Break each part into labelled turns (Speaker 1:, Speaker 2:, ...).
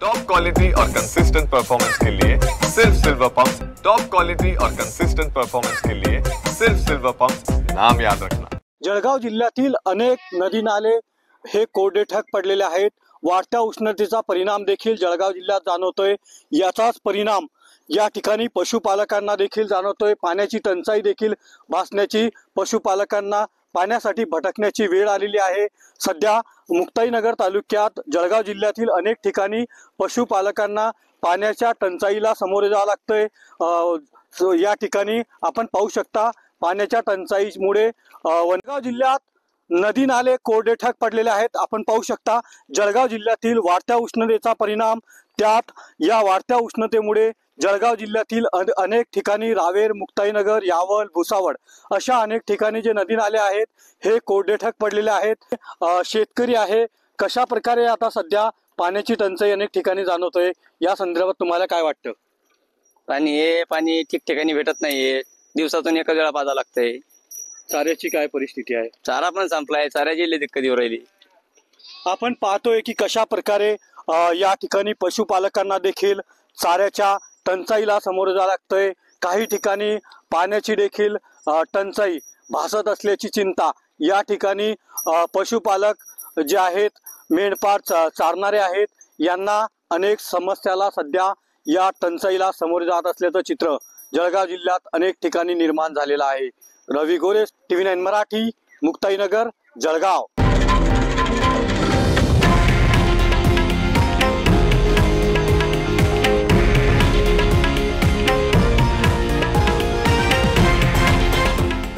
Speaker 1: Top quality और consistent performance के लिए सिर्फ सिल्वर पंप्स। टॉप क्वालिटी और कंसिस्टेंट परफॉर्मेंस के लिए सिर्फ सिल्वर पंप्स, नाम याद रखना।
Speaker 2: जळगाव जिल्ह्यातील अनेक नदी नाले हे कोरडेठक पडलेले आहेत। वाढत्या उष्णतेचा परिणाम देखील जळगाव जिल्ह्यात जाणवतोय। याचाच परिणाम या ठिकाणी पशुपालकांना देखील जाणवतोय। पाण्याची टंचाई देखील भासण्याची, पशुपालकांना पाण्यासाठी भटकण्याची वेळ आलेली आहे। सध्या मुक्ताईनगर तालुक्यात जळगाव जिल्ह्यातील अनेक ठिकाणी पशुपालकांना पाण्याच्या टंचाईला सामोरे जावं लागतंय। या ठिकाणी आपण पाहू शकता पाण्याच्या टंचाईमुळे वनगाव जिल्ह्यात नदी नाले कोरडेठक पडलेले आहेत। आपण पाहू शकता जळगाव जिल्ह्यातील वाढत्या उष्णतेचा परिणाम, त्यात या वाढत्या उष्णतेमुळे जळगाव जिल्ह्यातील अनेक ठिकाणी रावेर, मुक्ताईनगर, यावल, भुसावळ अशा अनेक ठिकाणी जे नदी नाले आहेत हे कोरडेठक पडलेले आहेत। शेतकरी आहे, कशा प्रकारे आता सध्या पाण्याची टंचाई अनेक ठिकाणी जाणवतोय, या संदर्भात तुम्हाला काय वाटतं?
Speaker 3: पाणी ठिकठिकाणी भेटत नाहीये, दिवसातून एका वेळा पाजा लागतंय।
Speaker 2: चाऱ्याची काय परिस्थिती आहे?
Speaker 3: चारा पण संपलाय, चाऱ्याची लई दिक्कत येऊ राहिली।
Speaker 2: आपण पाहतोय की कशा प्रकारे या ठिकाणी पशुपालकांना देखील चाऱ्याच्या टंचाईला सामोरं जावं लागतंय। काही ठिकाणी पाण्याची देखील टंचाई भासत असल्याची चिंता या ठिकाणी पशुपालक जे आहेत, मेंढपाळ चारणारे आहेत, यांना अनेक समस्याला सध्या या टंचाईला सामोरे जात असल्याचं चित्र जळगाव जिल्ह्यात अनेक ठिकाणी निर्माण झालेलं आहे। रवी गोरे, TV9 मराठी, मुक्ताईनगर, जळगाव।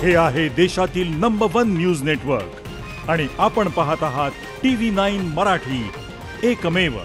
Speaker 4: हे आहे देशातील नंबर 1 न्यूज नेटवर्क आणि आपण पाहत आहात TV9 मराठी, एकमेव।